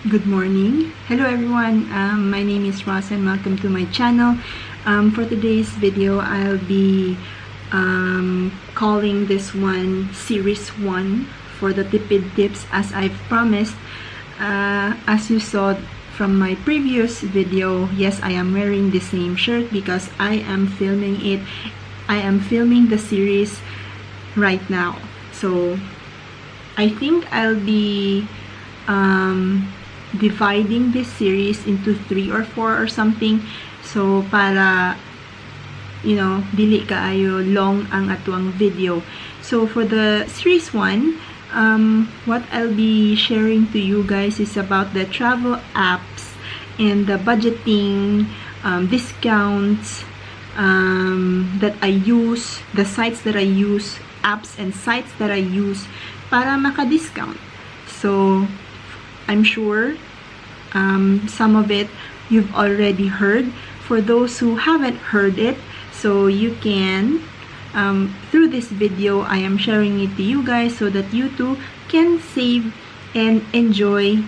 Good morning. Hello everyone. My name is Ross and welcome to my channel. For today's video, I'll be calling this one Series 1 for the tipid tips as I've promised. As you saw from my previous video, yes, I am wearing the same shirt because I am filming it. I am filming the series right now. So I think I'll be dividing this series into 3 or 4 or something, so para dili kaayo long ang atuang video. So for the series 1, what I'll be sharing to you guys is about the travel apps and the budgeting, discounts that I use, the sites that I use, apps and sites that I use para maka-discount. So I'm sure some of it you've already heard. For those who haven't heard it, so you can, through this video, I am sharing it to you guys so that you too can save and enjoy,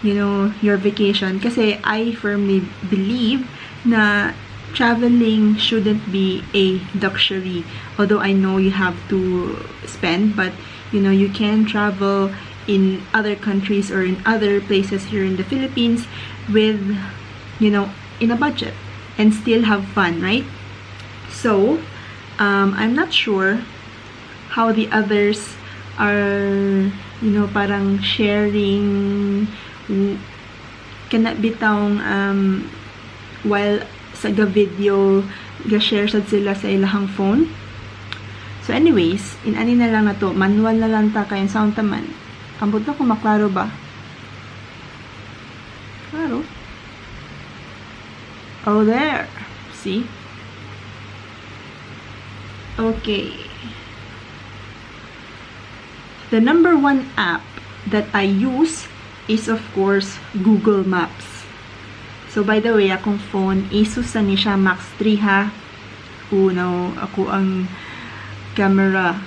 your vacation. Kasi I firmly believe na traveling shouldn't be a luxury. Although I know you have to spend, but you can travel in other countries or in other places here in the Philippines with, in a budget and still have fun, right? So, I'm not sure how the others are, parang sharing kana bitawng while sa video ga-share sad sila sa ilahang phone. So anyways, in-ani na lang na to, manual na lang ta kayong sound taman. Ambot na kung maklaro ba? Klaro? Oh, there. See? Okay. The number 1 app that I use is of course Google Maps. So by the way, akong phone, Asus ni siya Max 3 ha. Ako ang camera.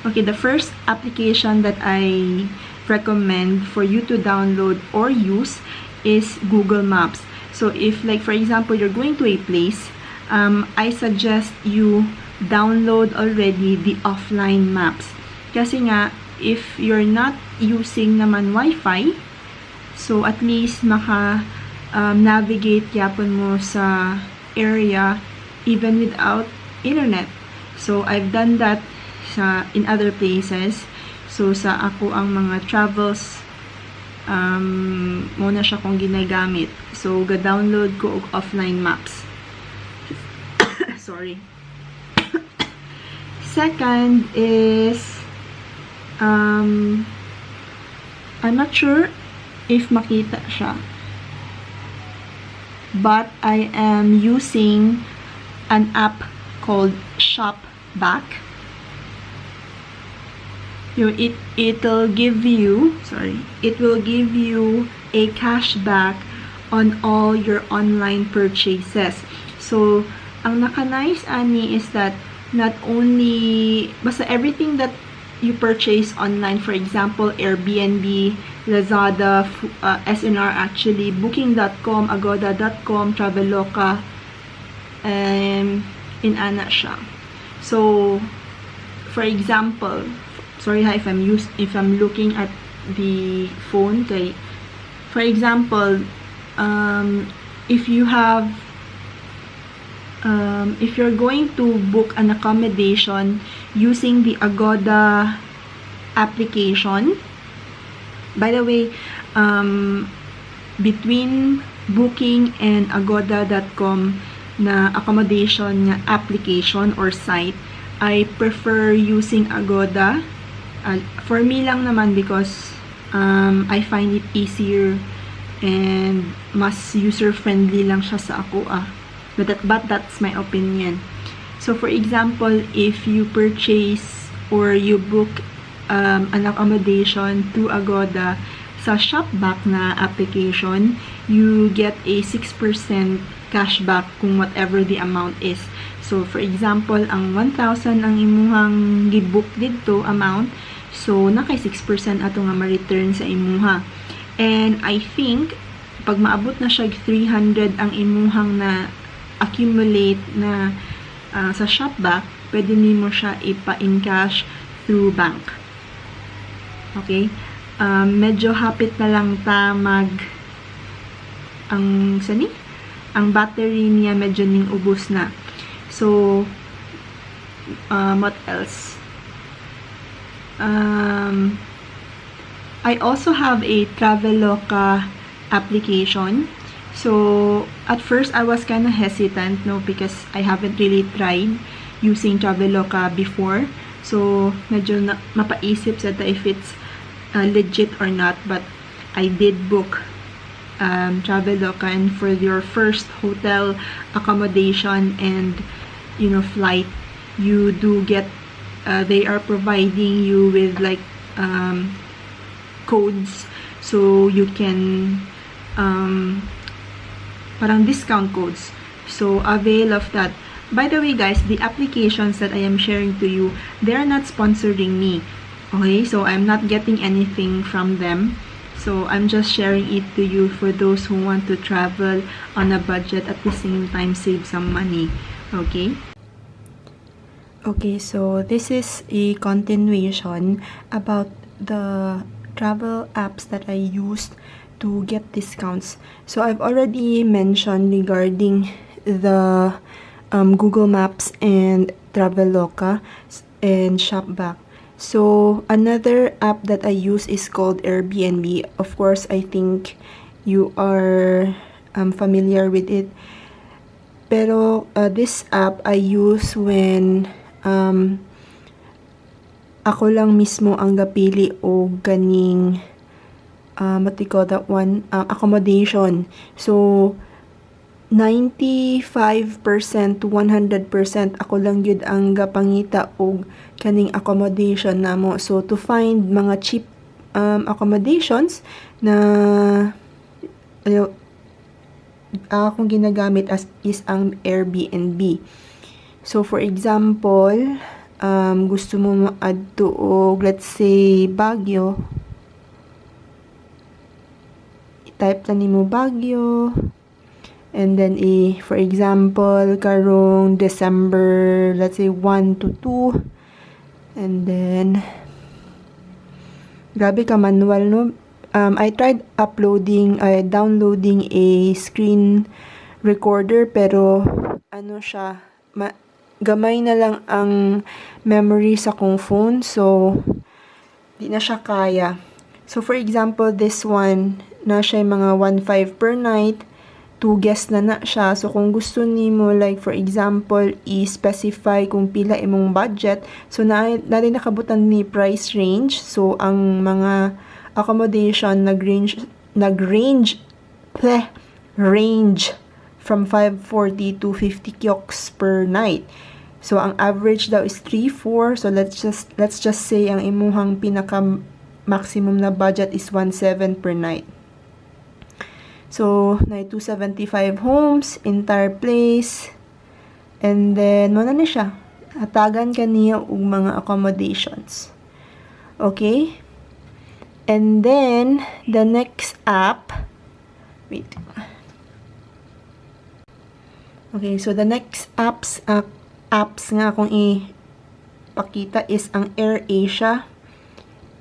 Okay, the first application that I recommend for you to download or use is Google Maps. So if, like for example, you're going to a place, I suggest you download already the offline maps. Kasi nga, if you're not using naman Wi-Fi, so at least navigate yapon mo sa area even without internet. So I've done that in other places. So sa ako ang mga travels, muna siya kong ginagamit. So ga-download ko og offline maps. Sorry. Second is I'm not sure if makita siya, but I am using an app called Shopback. It will give you a cashback on all your online purchases. So ang naka-nice ani is that not only basta everything that you purchase online, for example AIRBNB, Lazada, SNR actually, booking.com, agoda.com, Traveloka, in ana siya. So for example, sorry ha if I'm looking at the phone kay, for example, if you're going to book an accommodation using the Agoda application, by the way, between Booking and agoda.com na accommodation nga application or site, I prefer using Agoda. For me lang naman because I find it easier and mas user-friendly lang siya sa ako But that's my opinion. So for example, if you purchase or you book an accommodation through Agoda sa Shopback na application, you get a 6% cashback kung whatever the amount is. So for example, ang 1,000 ang imuhang gibook dito amount, So nakay 6% ato nga ma-return sa imuha. And I think pag maabot na siya 300 ang imuhang na accumulate na sa shopback, pwede nimo siya ipa-encash through bank. Okay? Medyo hapit na lang ta ang battery niya medyo ning ubos na. So what else? I also have a Traveloka application. So at first I was kind of hesitant, no, because I haven't really tried using Traveloka before. So medyo mapaisip sa if it's legit or not, but I did book Traveloka, and for your first hotel accommodation and flight, you do get they are providing you with like codes, so you can parang discount codes, so avail of that. By the way guys, the applications that I am sharing to you, they are not sponsoring me, okay? So I'm not getting anything from them, so I'm just sharing it to you for those who want to travel on a budget, at the same time save some money. Okay, so this is a continuation about the travel apps that I used to get discounts. So I've already mentioned regarding the Google Maps and Traveloka and Shopback. So another app that I use is called AIRBNB. Of course, I think you are familiar with it. Pero this app I use when ako lang mismo ang gapili o ganing what do you call that one? Accommodation. So 95% to 100% ako lang yun ang gapangita og kaning accommodation namo. So to find mga cheap accommodations na akong ginagamit is ang AIRBNB. So for example, gusto mo ma-add to og let's say Baguio, type na nimo Baguio, and then for example karong December, let's say 1 to 2, and then grabe ka manual, no? I tried downloading a screen recorder, pero siya, gamay na lang ang memory sa kong phone, so di na siya kaya. So for example, this one na siya mga 1.5 per night, 2 guests na siya. So kung gusto nimo, like for example, i-specify kung pila imong budget, so na rin nakabutan ni price range. So ang mga accommodation nag-range from 540 to 50 kyoks per night. So ang average daw is 3-4. So let's just say ang imuhang pinaka maximum na budget is 1.7 per night. So na 275 homes, entire place, and then wala na siya. Hatagan ka niya og mga accommodations. Okay? And then the next app, wait. Okay, so the next apps nga akong ipakita is ang AirAsia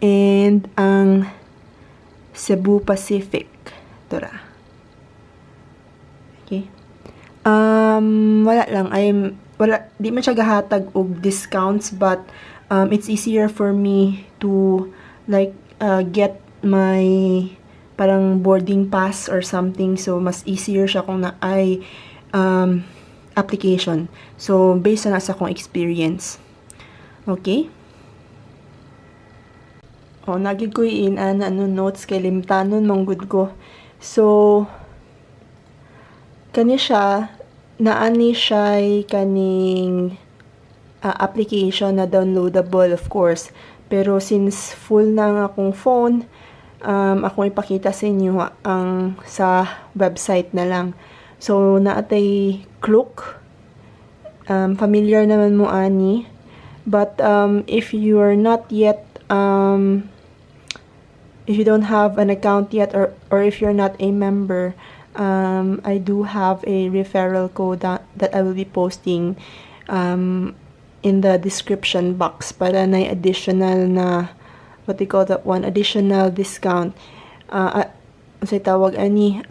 and ang Cebu Pacific. Tora. Okay. Wala lang. Di man siya gahatag og discounts, but it's easier for me to like get my parang boarding pass or something. So mas easier siya kung na ay application. So based na sa akong experience. Okay? Nagig ko notes kay limtanon manggod ko. So kani siya, naani siya kaning application na downloadable, of course. Pero since full na ang akong phone, ako ipakita sa inyo ang sa website na lang. So naatay KLOOK. Familiar naman mo ani. But if you are not yet if you don't have an account yet, or if you're not a member, I do have a referral code that I will be posting in the description box para na additional na, what they call that one, additional discount. Say tawag ani,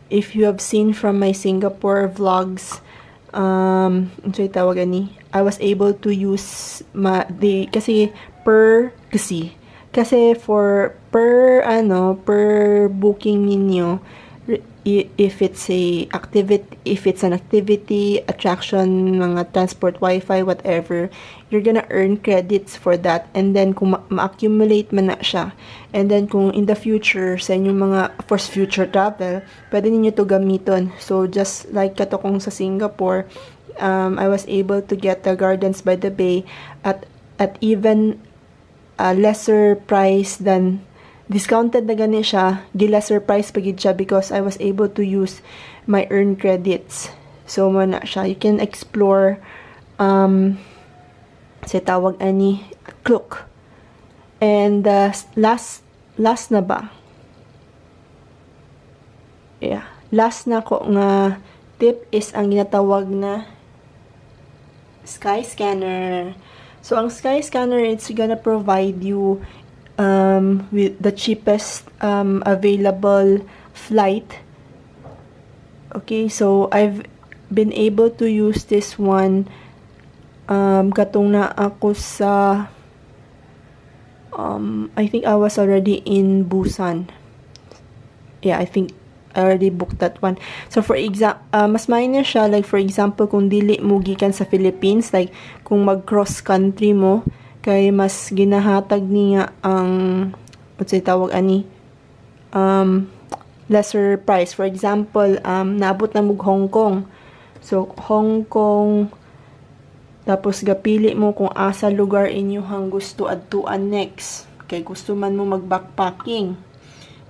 if you have seen from my Singapore vlogs, say tawag ani, I was able to use kasi for per booking ninyo, if it's an activity, attraction, mga transport, wifi, whatever, you're gonna earn credits for that. And then kung ma-accumulate man na siya, and then kung in the future sa inyong mga for future travel, pwede ninyo to gamiton. So just like kato kung sa Singapore, I was able to get the Gardens by the Bay at even a lesser price than discounted na gani siya, lesser price pagid siya because I was able to use my earned credits. So mo na siya, you can explore say tawag ani KLOOK. And last na ba? Yeah, last na ko nga tip is ang ginatawag na Sky Scanner. So ang Sky Scanner, it's gonna provide you with the cheapest available flight. Okay, so I've been able to use this one katong na ako sa I think I was already in Busan. Yeah, I think I already booked that one. So for example, mas minor siya, like for example kung dili mo gikan sa Philippines, like kung mag cross country mo, kay mas ginahatag niya ang what's it tawag ani lesser price. For example, naabot na mo Hong Kong. So Hong Kong, tapos gapili mo kung asa lugar inyong gusto adtuan next. Kay gusto man mo mag-backpacking.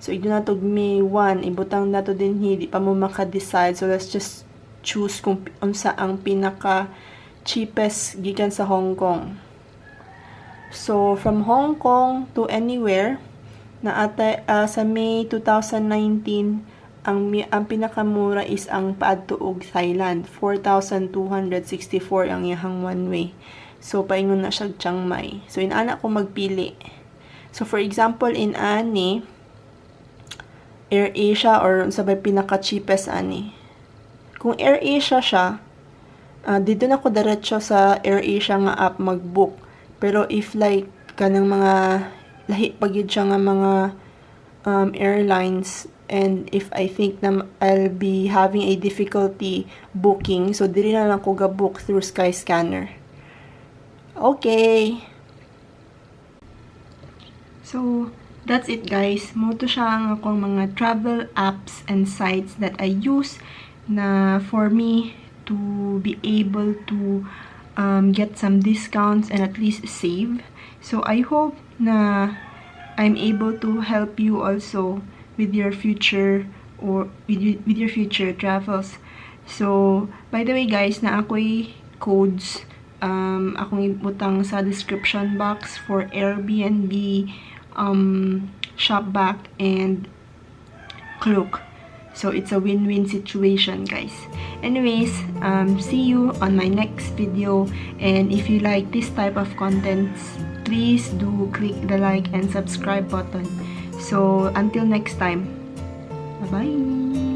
So ito na to May 1, ibutang na to din hindi pa mo maka-decide. So let's just choose kung unsa ang pinaka cheapest gikan sa Hong Kong. So, from Hong Kong to anywhere, na sa May 2019, ang pinakamura is ang paadto og Thailand. 4,264 ang iyang one way. So, paingon na siya Chiang Mai. So, inana ko magpili. So, for example, in ani, Air Asia or sabay pinaka-cheapest ani. Kung Air Asia siya, dito na ko diretso sa Air Asia nga app mag-book. Pero if like kanang mga lahi pagyud siya nga mga airlines, and if I think na I'll be having a difficulty booking, so dili na lang ko ga-book through Sky Scanner. Okay. So that's it guys. Mo to siya ang akong mga travel apps and sites that I use na for me to be able to get some discounts and at least save. So I hope na I'm able to help you also with your future or with your future travels. So by the way guys, na ako'y codes akong ibutang sa description box for AIRBNB, Shopback, and KLOOK. So it's a win-win situation guys. Anyways, see you on my next video, and if you like this type of contents, please do click the like and subscribe button. So until next time, bye bye.